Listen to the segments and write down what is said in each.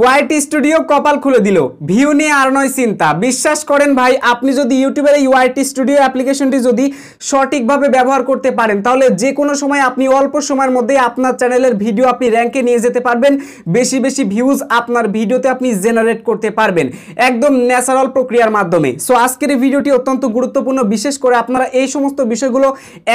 YT studio কপাল খুলে দিল, ভিউ নিয়ে আর নয় চিন্তা। বিশ্বাস করেন ভাই, আপনি যদি ইউটিউবের এই ওয়াইটি স্টুডিও অ্যাপ্লিকেশনটি যদি সঠিকভাবে ব্যবহার করতে পারেন, তাহলে যে কোনো সময় আপনি অল্প সময়ের মধ্যে আপনার চ্যানেলের ভিডিও আপনি র্যাঙ্কে নিয়ে যেতে পারবেন, বেশি বেশি ভিউজ আপনার ভিডিওতে আপনি জেনারেট করতে পারবেন একদম ন্যাচারাল প্রক্রিয়ার মাধ্যমে। সো আজকের এই ভিডিওটি অত্যন্ত গুরুত্বপূর্ণ, বিশেষ করে আপনারা এই সমস্ত বিষয়গুলো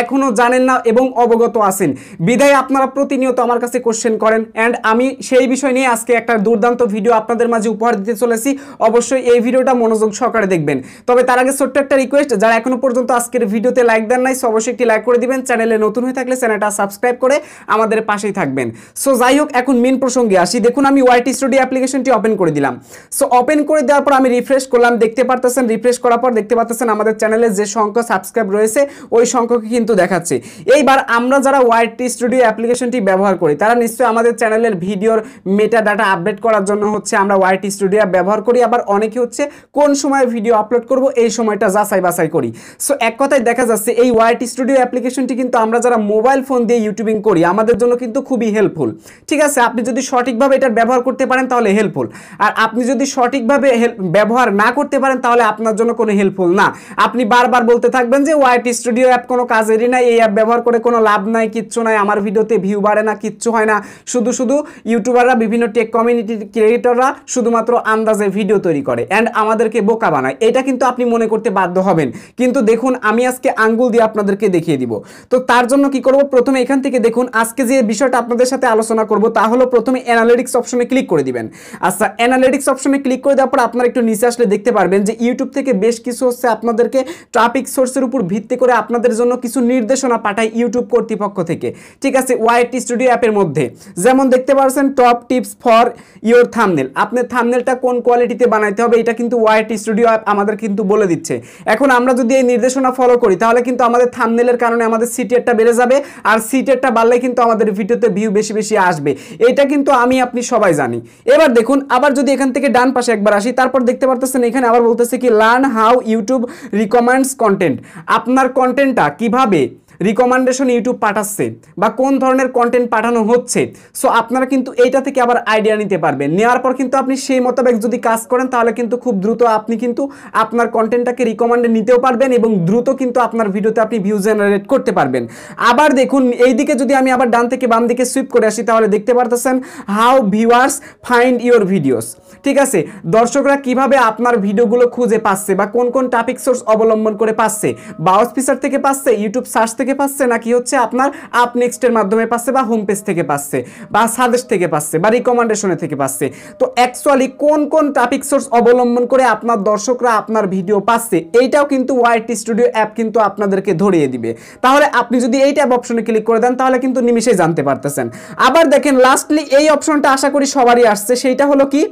এখনও জানেন না এবং অবগত আছেন বিধায় আপনারা প্রতিনিয়ত আমার কাছে কোশ্চেন করেন, অ্যান্ড আমি সেই বিষয় নিয়ে আজকে একটা দুর্দান্ত ভিডিও আপনাদের মাঝে উপহার দিতে চলেছি। অবশ্যই এই ভিডিওটা মনোযোগ সহকারে দেখবেন। তবে তার আগে ছোট্ট একটা রিকোয়েস্ট, যারা এখনো পর্যন্ত আজকের ভিডিওতে লাইক দেন নাই, অবশ্যই একটি লাইক করে দিবেন। চ্যানেলে নতুন হয়ে থাকলে চ্যানেলটা সাবস্ক্রাইব করে আমাদের পাশেই থাকবেন। সো যাই হোক, এখন মেন প্রসঙ্গে আসি। দেখুন, আমি ওয়াইটি স্টুডিও অ্যাপ্লিকেশনটি ওপেন করে দিলাম। সো ওপেন করে দেওয়ার পর আমি রিফ্রেশ করলাম, দেখতে পারতেছেন রিফ্রেশ করার পর দেখতে পাচ্ছেন আমাদের চ্যানেলে যে সংখ্যা সাবস্ক্রাইব রয়েছে ওই সংখ্যাকে কিন্তু দেখাচ্ছে। এইবার আমরা যারা ওয়াইটি স্টুডিও অ্যাপ্লিকেশনটি ব্যবহার করি তারা নিশ্চয়ই আমাদের চ্যানেলের ভিডিওর মেটা ডাটা আপডেট করার জন্য হচ্ছে আমরা ওয়াইটি স্টুডিও ব্যবহার করি। আবার অনেকে হচ্ছে কোন সময় ভিডিও আপলোড করব এই সময়টা যাচাই বাছাই করি। সো এক কথায় দেখা যাচ্ছে এই ওয়াইটি স্টুডিও অ্যাপ্লিকেশনটি কিন্তু আমরা যারা মোবাইল ফোন দিয়ে ইউটিউবিং করি আমাদের জন্য কিন্তু খুবই হেল্পফুল। ঠিক আছে, আপনি যদি সঠিকভাবে এটার ব্যবহার করতে পারেন তাহলে হেল্পফুল, আর আপনি যদি সঠিকভাবে ব্যবহার না করতে পারেন তাহলে আপনার জন্য কোনো হেল্পফুল না। আপনি বারবার বলতে থাকবেন যে ওয়াইটি স্টুডিও অ্যাপ কোনো কাজেরই নাই, এই অ্যাপ ব্যবহার করে কোনো লাভ নাই, কিচ্ছু নাই, আমার ভিডিওতে ভিউ বাড়ে না, কিচ্ছু হয় না, শুধু শুধু ইউটিউবাররা বিভিন্ন টেক কমিউনিটি ক্রিয়েটররা শুধুমাত্র আন্দাজে ভিডিও তৈরি করে অ্যান্ড আমাদেরকে বোকা বানায়। এটা কিন্তু আপনি মনে করতে বাধ্য হবেন। কিন্তু দেখুন, আমি আজকে আঙ্গুল দিয়ে আপনাদেরকে দেখিয়ে দিব। তো তার জন্য কি করব, প্রথমে এখান থেকে দেখুন আজকে যে বিষয়টা আপনাদের সাথে আলোচনা করব তা হলো প্রথমে অ্যানালিটিক্স অপশনে ক্লিক করে দিবেন। আচ্ছা, অ্যানালিটিক্স অপশনে ক্লিক করে দেওয়ার পর আপনারা একটু নিচে আসলে দেখতে পারবেন যে ইউটিউব থেকে বেশ কিছু হচ্ছে আপনাদেরকে ট্রাফিক সোর্সের উপর ভিত্তি করে আপনাদের জন্য কিছু নির্দেশনা পাঠায় ইউটিউব কর্তৃপক্ষ থেকে। ঠিক আছে, ওয়াইটি স্টুডিও অ্যাপের মধ্যে যেমন দেখতে পাচ্ছেন top tips for your thumbnail, আপনার থাম্বনেলটা কোন কোয়ালিটিতে বানাইতে হবে এটা কিন্তু ওয়াইটি স্টুডিও অ্যাপ আমাদের কিন্তু বলে দিচ্ছে। এখন আমরা যদি এই নির্দেশনা ফলো করি তাহলে কিন্তু আমাদের থাম্বনেলের কারণে আমাদের সিটিআরটা বেড়ে যাবে, আর সিটিআরটা বাড়লে কিন্তু আমাদের ভিডিওতে ভিউ বেশি বেশি আসবে। এটা কিন্তু আমি আপনি সবাই জানি। এবার দেখুন, আবার যদি এখান থেকে ডান পাশে একবার আসি, তারপর দেখতে পারতেছেন এখানে আবার বলতেছে কি learn how YouTube recommends content, আপনার কন্টেন্টটা কিভাবে রিকমেন্ডেশন ইউটিউব পাঠাচ্ছে বা কোন ধরনের কন্টেন্ট পাঠানো হচ্ছে। সো আপনারা কিন্তু এইটা থেকে আবার আইডিয়া নিতে পারবেন। নেওয়ার পর কিন্তু আপনি সেই মোতাবেক যদি কাজ করেন তাহলে কিন্তু খুব দ্রুত আপনি কিন্তু আপনার কন্টেন্টটাকে রিকমেন্ডে নিতেও পারবেন এবং দ্রুত কিন্তু আপনার ভিডিওতে আপনি ভিউ জেনারেট করতে পারবেন। আবার দেখুন, এইদিকে যদি আমি আবার ডান থেকে বাম দিকে সুইপ করে আসি তাহলে দেখতে পারতেছেন how viewers find your videos. ঠিক আছে, দর্শকরা কিভাবে আপনার ভিডিওগুলো খুঁজে পাচ্ছে বা কোন কোন টপিক সোর্স অবলম্বন করে পাচ্ছে, ব্রাউজ ফিচার থেকে পাচ্ছে, ইউটিউব সার্চ থেকে পাচ্ছে, নাকি হচ্ছে আপনার আপ নেক্সটের মাধ্যমে পাচ্ছে বা হোম পেজ থেকে পাচ্ছে বা সাজেস্ট থেকে পাচ্ছে বা রিকমেন্ডেশনে থেকে পাচ্ছে। তো অ্যাকচুয়ালি কোন কোন টপিক সোর্স অবলম্বন করে আপনার দর্শকরা আপনার ভিডিও পাচ্ছে এইটাও কিন্তু ওয়াইটি স্টুডিও অ্যাপ কিন্তু আপনাদেরকে ধরিয়ে দিবে। তাহলে আপনি যদি এই ট্যাব অপশনে ক্লিক করে দেন তাহলে কিন্তু নিমিশেই জানতে পারতেছেন। আবার দেখেন লাস্টলি এই অপশনটা আশা করি সবারই আসছে, সেইটা হলো কি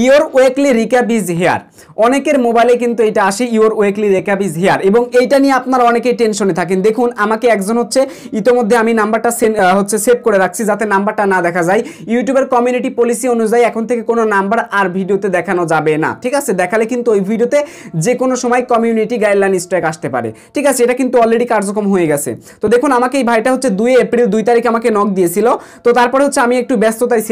ইওর ওয়েকলি রিক্যাপ ইজ হিয়ার। অনেকের মোবাইলে কিন্তু এটা আসে ইওর ওয়েকলি রিক্যাপ ইজ হিয়ার, এবং এইটা নিয়ে আপনারা অনেকেই টেনশনে থাকেন। দেখুন, আমাকে একজন হচ্ছে ইতোমধ্যে আমি নাম্বারটা সেভ করে রাখছি যাতে নাম্বারটা না দেখা যায়। ইউটিউবের কমিউনিটি পলিসি অনুযায়ী এখন থেকে কোনো নাম্বার আর ভিডিওতে দেখানো যাবে না। ঠিক আছে, দেখালে কিন্তু ওই ভিডিওতে যে কোনো সময় কমিউনিটি গাইডলাইন স্ট্রাইক আসতে পারে। ঠিক আছে, এটা কিন্তু অলরেডি কার্যক্রম হয়ে গেছে। তো দেখুন, আমাকে এই ভাইটা হচ্ছে 2 এপ্রিল 2 তারিখে আমাকে নক দিয়েছিল। তো তারপরে হচ্ছে আমি একটু ব্যস্ততায়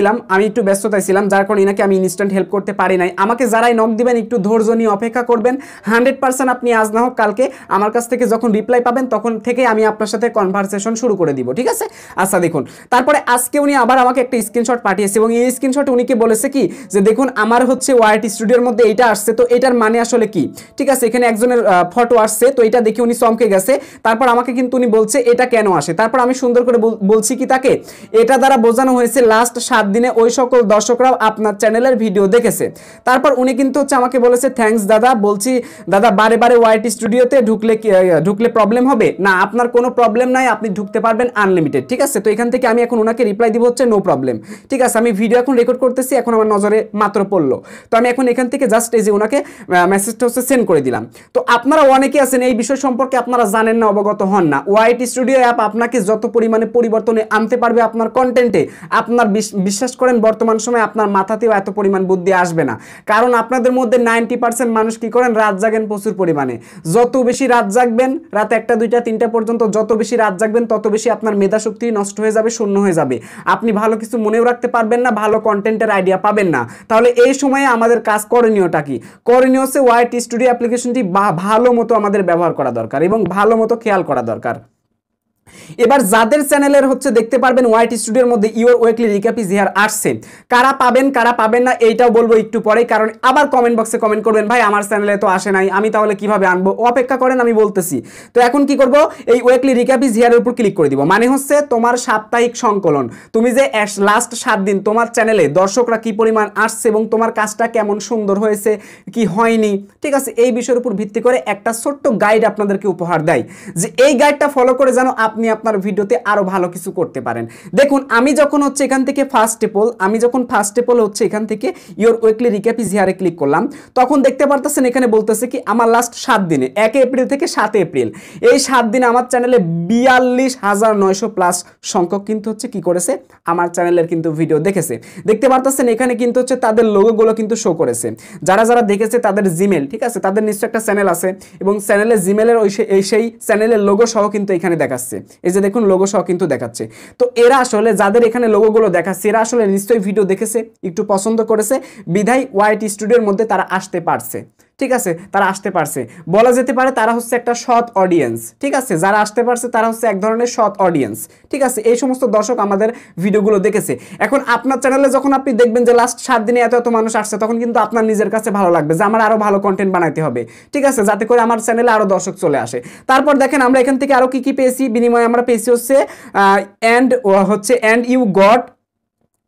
ছিলাম যার কারণে এনাকে আমি ইনস্ট্যান্ট হেল্প করতে পারি নাই। আমাকে যারাই নক দিবেন একটু ধৈর্য নিয়ে অপেক্ষা করবেন। 100% আপনি আজ না হোক কালকে আমার কাছ থেকে যখন রিপ্লাই পাবেন তখন থেকে আমি আপনার সাথে কনভারসেশন শুরু করে দিব। ঠিক আছে, আচ্ছা দেখুন, তারপরে আজকে উনি আবার আমাকে একটা স্ক্রিনশট পাঠিয়েছে এবং এই স্ক্রিনশট উনিকে বলেছে কি যে দেখুন আমার হচ্ছে ওয়াইটি স্টুডিওর মধ্যে এইটা আসছে, তো এটার মানে আসলে কি। ঠিক আছে, এখানে একজনের ফটো আসছে, তো এটা দেখে উনি চমকে গেছে। তারপর আমাকে কিন্তু উনি বলছে এটা কেন আসে। তারপর আমি সুন্দর করে বলছি কি তাকে এটা দ্বারা বোঝানো হয়েছে লাস্ট 7 দিনে ওই সকল দর্শকরাও আপনার চ্যানেলের ভিডিও দেখেছে। তারপর উনি কিন্তু হচ্ছে আমাকে বলেছে থ্যাঙ্কস দাদা। বলছি দাদা বারে বারে ওয়াইটি স্টুডিওতে ঢুকলে প্রবলেম হবে না, আপনার কোনো প্রবলেম নাই, আপনি ঢুকতে পারবেন আনলিমিটেড। ঠিক আছে, তো এখান থেকে আমি এখন ওনাকে রিপ্লাই দিব হচ্ছে নো প্রবলেম। ঠিক আছে, আমি ভিডিও এখন রেকর্ড করতেছি, এখন আমার নজরে মাত্র পড়লো, তো আমি এখন এখান থেকে জাস্ট এই যে ওনাকে মেসেজটা হচ্ছে সেন্ড করে দিলাম। তো আপনারা অনেকে আছেন এই বিষয় সম্পর্কে আপনারা জানেন না, অবগত হন না। ওয়াইটি স্টুডিও অ্যাপ আপনাকে যত পরিমাণে পরিবর্তনে আনতে পারবে আপনার কন্টেন্টে, আপনার বিশ্বাস করেন বর্তমান সময়ে আপনার মাথাতেও এত পরিমাণ বুদ্ধি আসবে না, কারণ আপনাদের মধ্যে 90% মানুষ কি করেন, রাত জাগেন প্রচুর পরিমাণে। যত বেশি রাত জাগবেন, রাত 1টা 2টা 3টা পর্যন্ত যত বেশি রাত জাগবেন তত বেশি আপনার মেধাশক্তি নষ্ট হয়ে যাবে, শূন্য হয়ে যাবে, আপনি ভালো কিছু মনেও রাখতে পারবেন না, ভালো কন্টেন্টের আইডিয়া পাবেন না। তাহলে এই সময়ে আমাদের কাজ করণীয়টা কি? করণীয় হচ্ছে ওয়াইটি স্টুডিও অ্যাপ্লিকেশনটি ভালো মতো আমাদের ব্যবহার করা দরকার এবং ভালো মতো খেয়াল করা দরকার। এবার যাদের চ্যানেলের হচ্ছে দেখতে পারবেন ওয়াইটি স্টুডিওর মধ্যে your weekly recap is here আসছে, কারা পাবেন না এইটাও বলবো একটু পরে, কারণ আবার কমেন্ট বক্সে কমেন্ট করবেন ভাই আমার চ্যানেলে তো আসে নাই, আমি তাহলে কিভাবে আনবো? অপেক্ষা করেন, আমি বলতেছি। তো এখন কি করব, এই উইকলি রিক্যাপ ইজ হিয়ারের উপর ক্লিক করে দিব, মানে হচ্ছে তোমার সাপ্তাহিক সংকলন, তুমি যে লাস্ট 7 দিন তোমার চ্যানেলে দর্শকরা কি পরিমাণ আসছে এবং তোমার কাজটা কেমন সুন্দর হয়েছে কি হয়নি, ঠিক আছে, এই বিষয়ের উপর ভিত্তি করে একটা ছোট্ট গাইড আপনাদেরকে উপহার দেয়, যে এই গাইডটা ফলো করে যেন আপনি আপনার ভিডিওতে আরো ভালো কিছু করতে পারেন। দেখুন আমি যখন হচ্ছে এখান থেকে ফার্স্ট স্টেপল হচ্ছে এখান থেকে ইওর উইকলি রিক্যাপ ইজ হিয়ারে ক্লিক করলাম, তখন দেখতে পারতেছেন এখানে বলতেছে কি আমার লাস্ট 7 দিনে 1 এপ্রিল থেকে 7 এপ্রিল এই 7 দিনে আমার চ্যানেলে 42,900 প্লাস সংখ্যক কিন্তু হচ্ছে কি করেছে, আমার চ্যানেলের কিন্তু ভিডিও দেখেছে। দেখতে পারতেছেন এখানে কিন্তু হচ্ছে তাদের লোগোগুলো কিন্তু শো করেছে, যারা যারা দেখেছে তাদের জিমেল, ঠিক আছে, তাদের নিশ্চয় একটা চ্যানেল আছে এবং চ্যানেলের জিমেলের সেই চ্যানেলের লোগো সহ কিন্তু এখানে দেখাচ্ছে, এই যে দেখুন লোগো সহ কিন্তু দেখাচ্ছে। তো এরা আসলে যাদের এখানে লোগোগুলো দেখাচ্ছে এরা আসলে নিশ্চয়ই ভিডিও দেখেছে, একটু পছন্দ করেছে, বিধায় ওয়াইটি স্টুডিওর মধ্যে তারা আসতে পারছে, ঠিক আছে, তারা আসতে পারছে, বলা যেতে পারে তারা হচ্ছে একটা সৎ অডিয়েন্স, ঠিক আছে, যারা আসতে পারছে তারা হচ্ছে এক ধরনের সৎ অডিয়েন্স, ঠিক আছে, এই সমস্ত দর্শক আমাদের ভিডিওগুলো দেখেছে। এখন আপনার চ্যানেলে যখন আপনি দেখবেন যে লাস্ট 7 দিনে এত মানুষ আসছে, তখন কিন্তু আপনার নিজের কাছে ভালো লাগবে যে আমার আরো ভালো কন্টেন্ট বানাইতে হবে, ঠিক আছে, যাতে করে আমার চ্যানেলে আরো দর্শক চলে আসে। তারপর দেখেন আমরা এখান থেকে আরো কি কি পেয়েছি, বিনিময়ে আমরা পেয়েছি হচ্ছে and you got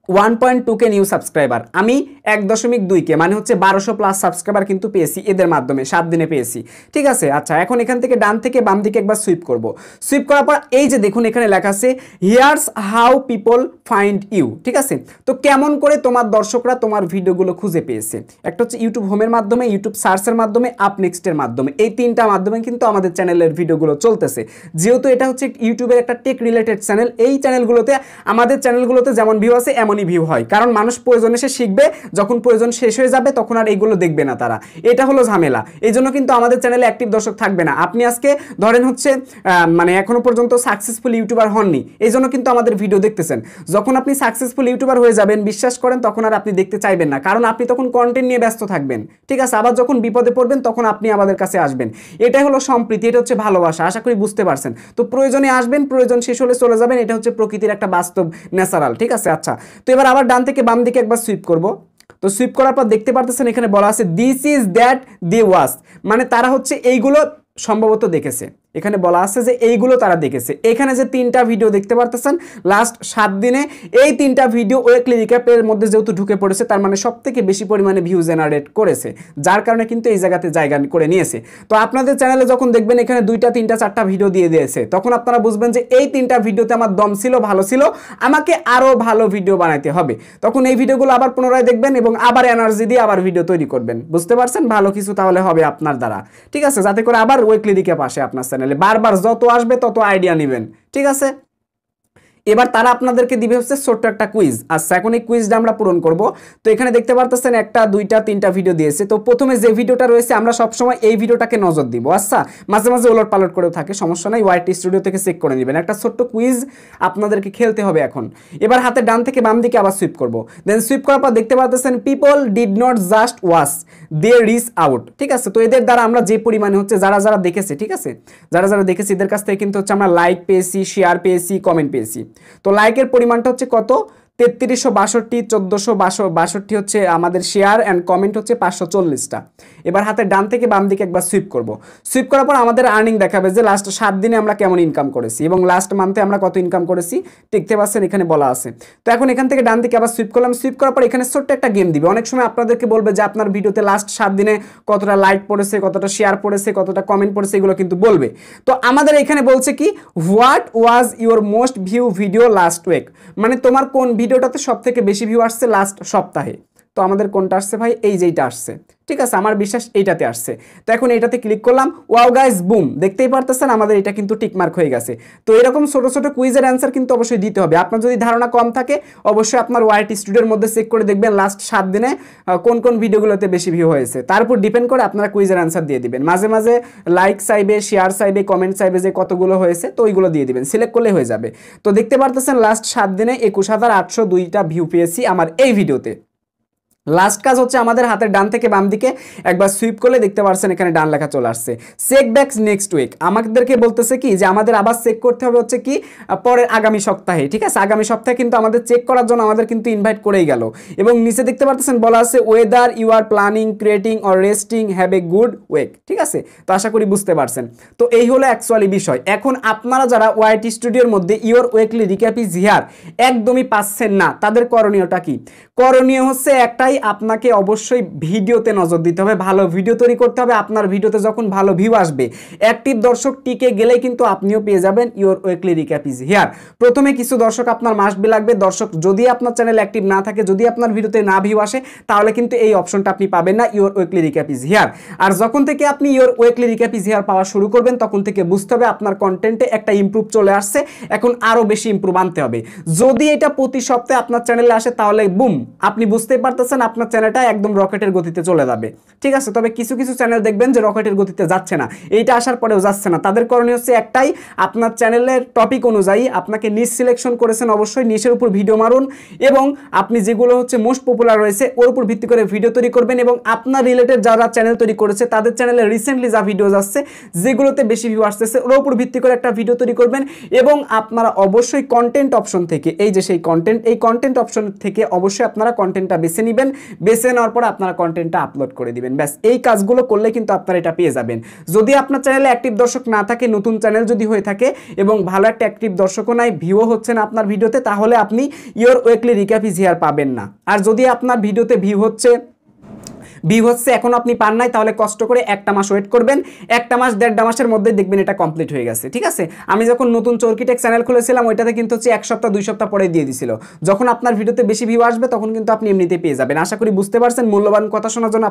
1.2K new subscriber, আমি 1.2K মানে হচ্ছে 1200 প্লাস সাবস্ক্রাইবার কিন্তু পেয়েছি এদের মাধ্যমে 7 দিনে পেয়েছি, ঠিক আছে। আচ্ছা এখন এখান থেকে ডান থেকে বাম দিকে একবার সুইপ করব, সুইপ করার পর এই যে দেখুন এখানে লেখা আছে here's how people find you, ঠিক আছে। তো কেমন করে তোমার দর্শকরা তোমার ভিডিওগুলো খুঁজে পেয়েছে, একটা হচ্ছে ইউটিউব হোমের মাধ্যমে, ইউটিউব সার্চের মাধ্যমে, আপ নেক্সটের মাধ্যমে, এই 3টা মাধ্যমে কিন্তু আমাদের চ্যানেলের ভিডিওগুলো চলতেছে। যেহেতু এটা হচ্ছে ইউটিউবের একটা টেক রিলেটেড চ্যানেল, এই চ্যানেলগুলোতে আমাদের চ্যানেলগুলোতে যেমন ভিউ আছে এমনই ভিউ হয়, কারণ মানুষ প্রয়োজনে সে শিখবে, যখন প্রয়োজন শেষ হয়ে যাবে তখন আর এইগুলো দেখবে না তারা, এটা হলো ঝামেলা। এই জন্য কিন্তু আমাদের চ্যানেলে অ্যাক্টিভ দর্শক থাকবে না। আপনি আজকে ধরেন হচ্ছে মানে এখনো পর্যন্ত সাকসেসফুল ইউটিউবার হননি, এই জন্য কিন্তু আমাদের ভিডিও দেখতেছেন। যখন আপনি সাকসেসফুল ইউটিউবার হয়ে যাবেন, বিশ্বাস করেন তখন আর আপনি দেখতে চাইবেন না, কারণ আপনি তখন কন্টেন্ট নিয়ে ব্যস্ত থাকবেন, ঠিক আছে। আবার যখন বিপদে পড়বেন তখন আপনি আমাদের কাছে আসবেন, এটাই হলো সম্প্রীতি, এটা হচ্ছে ভালোবাসা, আশা করি বুঝতে পারছেন। তো প্রয়োজনে আসবেন, প্রয়োজন শেষ হলে চলে যাবেন, এটা হচ্ছে প্রকৃতির একটা বাস্তব ন্যাচারাল, ঠিক আছে। আচ্ছা তো এবার আবার ডান থেকে বাম দিকে একবার সুইপ করব, তো সুইপ করার পর দেখতে পারতেছেন এখানে বলা আছে this is that the watch, মানে তারা হচ্ছে এইগুলো সম্ভবত দেখেছে, এখানে বলা আছে যে এইগুলো তারা দেখেছে। এখানে যে 3টা ভিডিও দেখতে পারতেছেন লাস্ট 7 দিনে, এই 3টা ভিডিও উইকলি রিক্যাপের মধ্যে যেহেতু ঢুকে পড়েছে, তার মানে সবথেকে বেশি পরিমাণে ভিউ জেনারেট করেছে, যার কারণে কিন্তু এই জায়গাতে জায়গা করে নিয়েছে। তো আপনাদের চ্যানেলে যখন দেখবেন এখানে 2টা 3টা 4টা ভিডিও দিয়ে দিয়েছে, তখন আপনারা বুঝবেন যে এই 3টা ভিডিওতে আমার দম ছিল, ভালো ছিল, আমাকে আরো ভালো ভিডিও বানাইতে হবে। তখন এই ভিডিওগুলো আবার পুনরায় দেখবেন এবং আবার এনার্জি দিয়ে আবার ভিডিও তৈরি করবেন, বুঝতে পারছেন, ভালো কিছু তাহলে হবে আপনার দ্বারা, ঠিক আছে, যাতে করে আবার উইকলি রিক্যাপ আসে আপনার চ্যানেলে, বারবার যত আসবে তত আইডিয়া নেবেন, ঠিক আছে। এবার তারা আপনাদেরকে দিবে হচ্ছে ছোট্ট একটা কুইজ। আচ্ছা এখন এই কুইজটা আমরা পূরণ করব। তো এখানে দেখতে পারতেছেন 1টা 2টা 3টা ভিডিও দিয়েছে। তো প্রথমে যে ভিডিওটা রয়েছে আমরা সবসময় এই ভিডিওটাকে নজর দিব। আচ্ছা মাঝে মাঝে ওলট পালট করেও থাকে, সমস্যা নাই, ওয়াইটি স্টুডিও থেকে চেক করে নেবেন। একটা ছোট্ট কুইজ আপনাদেরকে খেলতে হবে এখন। এবার হাতে ডান থেকে বাম দিকে আবার সুইপ করব, দেন সুইপ করার পর দেখতে পারতেছেন people did not just watch, they reach out, ঠিক আছে। তো এদের দ্বারা আমরা যে পরিমাণে হচ্ছে যারা যারা দেখেছে, ঠিক আছে, যারা যারা দেখেছে এদের কাছ থেকে কিন্তু হচ্ছে আমরা লাইক পেয়েছি, শেয়ার পেয়েছি, কমেন্ট পেয়েছি। তো লাইকের পরিমাণটা হচ্ছে কত, 3362, 1462 হচ্ছে আমাদের শেয়ার অ্যান্ড কমেন্ট হচ্ছে 540টা। এবার হাতে ডান থেকে বাম দিকে একবার সুইপ করব। সুইপ করার পর আমাদের আর্নিং দেখাবে যে লাস্ট 7 দিনে আমরা কেমন ইনকাম করেছি এবং লাস্ট মান্থে আমরা কত ইনকাম করেছি, দেখতে পাচ্ছেন এখানে বলা আছে। তো এখন এখান থেকে ডান দিকে আবার সুইপ করলাম, সুইপ করার পর এখানে ছোট্ট একটা গেম দিবে। অনেক সময় আপনাদেরকে বলবে যে আপনার ভিডিওতে লাস্ট 7 দিনে কতটা লাইক পড়েছে, কতটা শেয়ার পড়েছে, কতটা কমেন্ট পড়েছে, এগুলো কিন্তু বলবে। তো আমাদের এখানে বলছে কি what was your most view video last week, মানে তোমার কোন ভিডিওটাতে সব থেকে বেশি ভিউ আসছে লাস্ট সপ্তাহে। তো আমাদের কোনটা আসছে ভাই, এই যেইটা আসছে, ঠিক আছে, আমার বিশ্বাস এইটাতে আসছে। তো এখন এইটাতে ক্লিক করলাম, ওয়াও গাইস বুম, দেখতেই পারতেছেন আমাদের এটা কিন্তু টিকমার্ক হয়ে গেছে। তো এরকম ছোট ছোট কুইজের অ্যান্সার কিন্তু অবশ্যই দিতে হবে। আপনার যদি ধারণা কম থাকে অবশ্যই আপনার ওয়াইটি স্টুডিওর মধ্যে চেক করে দেখবেন লাস্ট 7 দিনে কোন কোন ভিডিওগুলোতে বেশি ভিউ হয়েছে, তার উপর ডিপেন্ড করে আপনারা কুইজের অ্যান্সার দিয়ে দিবেন। মাঝে মাঝে লাইক চাইবে, শেয়ার চাইবে, কমেন্ট চাইবে যে কতগুলো হয়েছে, তো ওইগুলো দিয়ে দিবেন, সিলেক্ট করলে হয়ে যাবে। তো দেখতে পারতেছেন লাস্ট 7 দিনে 21,802টা ভিউ পেয়েছি আমার এই ভিডিওতে। লাস্ট কাজ হচ্ছে আমাদের হাতের ডান থেকে বাম দিকে একবার সুইপ করলে দেখতে পাচ্ছেন এখানে ডান লেখা চলে আসছে, চেক ব্যাক নেক্সট উইক। আমাদেরকে বলতেছে কি যে আমাদের আবার চেক করতে হবে হচ্ছে কি পরের আগামী সপ্তাহে, ঠিক আছে, আগামী সপ্তাহে কিন্তু আমাদের চেক করার জন্য আমাদের কিন্তু ইনভাইট করেই গেল। এবং নিচে দেখতে পাচ্ছেন বলা আছে whether you are planning creating or resting have a good week, ঠিক আছে। তো আশা করি বুঝতে পারছেন। তো এই হলো অ্যাকচুয়ালি বিষয়। এখন আপনারা যারা ওয়াইটি স্টুডিওর মধ্যে your weekly recap is here একদমই পাচ্ছেন না, তাদের করণীয়টা কি? করণীয় হচ্ছে একটাই, আপনাকে অবশ্যই ভিডিওতে নজর দিতে হবে, ভালো ভিডিও তৈরি করতে হবে। আপনার ভিডিওতে যখন ভালো ভিউ আসবে, অ্যাক্টিভ দর্শক টিকে গেলেই কিন্তু আপনিও পেয়ে যাবেন your weekly recap is here. প্রথমে কিছু দর্শক আপনার মাস্ট বি লাগবে। দর্শক যদি আপনার চ্যানেল অ্যাক্টিভ না থাকে, যদি আপনার ভিডিওতে না ভিউ আসে, তাহলে কিন্তু এই অপশনটা আপনি পাবেন না, your weekly recap is here. আর যখন থেকে আপনি your weekly recap is here পাওয়া শুরু করবেন, তখন থেকে বুঝতে হবে আপনার কন্টেন্টে একটা ইমপ্রুভ চলে আসছে, এখন আরো বেশি ইমপ্রুভ আনতে হবে। যদি এটা প্রতি সপ্তাহে আপনার চ্যানেলে আসে, তাহলে বুম, আপনি বুঝতেই পারতেছেন আপনার চ্যানেলটা একদম রকেটের গতিতে চলে যাবে, ঠিক আছে। তবে কিছু কিছু চ্যানেল দেখবেন যে রকেটের গতিতে যাচ্ছে না, এইটা আসার পরেও যাচ্ছে না, তাদের করণীয় হচ্ছে একটাই, আপনার চ্যানেলের টপিক অনুযায়ী আপনাকে নিশ সিলেকশন করেছেন, অবশ্যই নিশের উপর ভিডিও মারুন এবং আপনি যেগুলো হচ্ছে মোস্ট পপুলার রয়েছে ওর উপর ভিত্তি করে ভিডিও তৈরি করবেন এবং আপনার রিলেটেড যারা চ্যানেল তৈরি করেছে তাদের চ্যানেলে রিসেন্টলি যা ভিডিও যাচ্ছে যেগুলোতে বেশি ভিউ আসতেছে ওর উপর ভিত্তি করে একটা ভিডিও তৈরি করবেন। এবং আপনারা অবশ্যই কন্টেন্ট অপশন থেকে, এই যে সেই কন্টেন্ট, এই কন্টেন্ট অপশন থেকে অবশ্যই আপনারা কন্টেন্টটা বেছে নেবেন, বেছে নেওয়ার পর আপনারা কন্টেন্টটা আপলোড করে দিবেন। ব্যাস এই কাজগুলো করলে কিন্তু আপনারা এটা পেয়ে যাবেন। যদি আপনার চ্যানেলে অ্যাক্টিভ দর্শক না থাকে, নতুন চ্যানেল যদি হয়ে থাকে এবং ভালো একটা অ্যাক্টিভ দর্শকও নাই, ভিউও হচ্ছে না আপনার ভিডিওতে, তাহলে আপনি your weekly recap is here পাবেন না। আর যদি আপনার ভিডিওতে ভিউ হচ্ছে এখন আপনি পান নাই, তাহলে কষ্ট করে একটা মাস ওয়েট করবেন, একটা মাস 1.5 মাসের মধ্যে দেখবেন এটা কমপ্লিট হয়ে গেছে, ঠিক আছে। আমি যখন নতুন চরকিটেক চ্যানেল খুলেছিলাম ওইটাতে কিন্তু হচ্ছে 1 সপ্তাহ 2 সপ্তাহ পরে দিয়ে দিছিল। যখন আপনার ভিডিওতে বেশি ভিউ আসবে তখন কিন্তু আপনি এমনিতেই পেয়ে যাবেন। আশা করি বুঝতে পারছেন। মূল্যবান কথা শোনার জন্য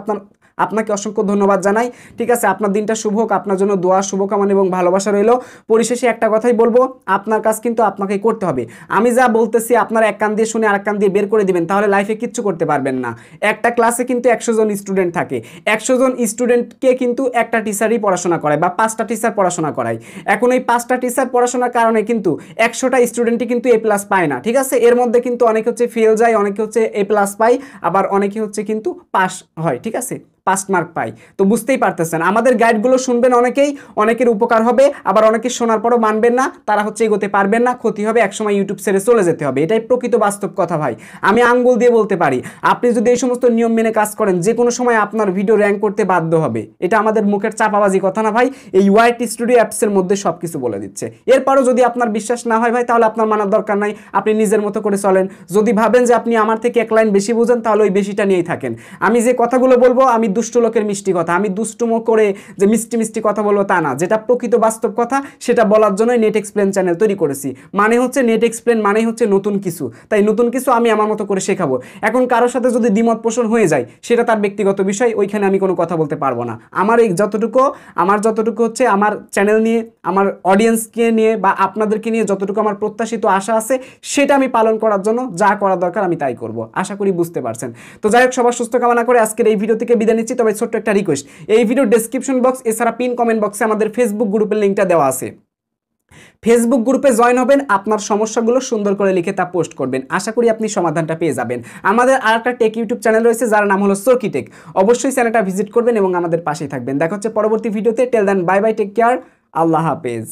আপনাকে অসংখ্য ধন্যবাদ জানাই, ঠিক আছে। আপনার দিনটা শুভ হোক, আপনার জন্য দোয়া, শুভকামনা এবং ভালোবাসা রইল। পরিশেষে একটা কথাই বলবো, আপনার কাজ কিন্তু আপনাকেই করতে হবে। আমি যা বলতেছি আপনার এক কান দিয়ে শুনে আরেক কান দিয়ে বের করে দিবেন, তাহলে লাইফে কিচ্ছু করতে পারবেন না। একটা ক্লাসে কিন্তু 100 জন স্টুডেন্ট থাকে, 100 জন স্টুডেন্টকে কিন্তু একটা টিচারই পড়াশোনা করায় বা 5টা টিচার পড়াশোনা করায়। এখন এই 5টা টিচার পড়াশোনার কারণে কিন্তু 100টা স্টুডেন্টই কিন্তু এ প্লাস পায় না, ঠিক আছে। এর মধ্যে কিন্তু অনেকে হচ্ছে ফেল যায়, অনেকে হচ্ছে এ প্লাস পায়, আবার অনেকে হচ্ছে কিন্তু পাস হয়, ঠিক আছে, পাস মার্ক পাই। তো বুঝতেই পারতেছেন, আমাদের গাইডগুলো শুনবেন অনেকেই, অনেকের উপকার হবে, আবার অনেকে শোনার পরও মানবেন না, তারা হচ্ছে এগোতে পারবেন না, ক্ষতি হবে, একসময় ইউটিউব ছেড়ে চলে যেতে হবে। এটাই প্রকৃত বাস্তব কথা ভাই, আমি আঙ্গুল দিয়ে বলতে পারি। আপনি যদি এই সমস্ত নিয়ম মেনে কাজ করেন, যে কোনো সময় আপনার ভিডিও র্যাঙ্ক করতে বাধ্য হবে। এটা আমাদের মুখের চাপাবাজি কথা না ভাই, এই ওয়াইটি স্টুডিও অ্যাপসের মধ্যে সব কিছু বলে দিচ্ছে। এরপরও যদি আপনার বিশ্বাস না হয় ভাই, তাহলে আপনার মানার দরকার নাই, আপনি নিজের মতো করে চলেন। যদি ভাবেন যে আপনি আমার থেকে 1 লাইন বেশি বুঝেন, তাহলে ওই বেশিটা নিয়েই থাকেন। আমি যে কথাগুলো বলবো, আমি দুষ্ট লোকের মিষ্টি কথা, আমি দুষ্টুমো করে যে মিষ্টি মিষ্টি কথা বলবো তা না, যেটা প্রকৃত বাস্তব কথা সেটা বলার জন্যই নেট এক্সপ্লেন চ্যানেল তৈরি করেছি। মানে হচ্ছে নেট এক্সপ্লেন মানে হচ্ছে নতুন কিছু, তাই নতুন কিছু আমি আমার মতো করে শেখাবো। এখন কারোর সাথে যদি দ্বিমত পোষণ হয়ে যায়, সেটা তার ব্যক্তিগত বিষয়, ওইখানে আমি কোনো কথা বলতে পারবো না। আমার এই যতটুকু হচ্ছে আমার চ্যানেল নিয়ে, আমার অডিয়েন্সকে নিয়ে বা আপনাদেরকে নিয়ে যতটুকু আমার প্রত্যাশিত আশা আছে, সেটা আমি পালন করার জন্য যা করা দরকার আমি তাই করব। আশা করি বুঝতে পারছেন। তো যাই হোক, সবার সুস্থ কামনা করে আজকের এই ভিডিও থেকে বিদায় নিচ্ছি। তবে ছোট্ট একটা রিকোয়েস্ট, এই ভিডিও ডেসক্রিপশন বক্স এছাড়া পিন কমেন্ট বক্সে আমাদের ফেসবুক গ্রুপের লিঙ্কটা দেওয়া আছে। ফেসবুক গ্রুপে জয়েন হবেন, আপনার সমস্যাগুলো সুন্দর করে লিখে তা পোস্ট করবেন, আশা করি আপনি সমাধানটা পেয়ে যাবেন। আমাদের আরেকটা টেক ইউটিউব চ্যানেল রয়েছে যার নাম হলো চরকিটেক, অবশ্যই চ্যানেলটা ভিজিট করবেন এবং আমাদের পাশেই থাকবেন। দেখা হচ্ছে পরবর্তী ভিডিওতে। টেল দেন বাই বাই, টেক কেয়ার, আল্লাহ হাফেজ।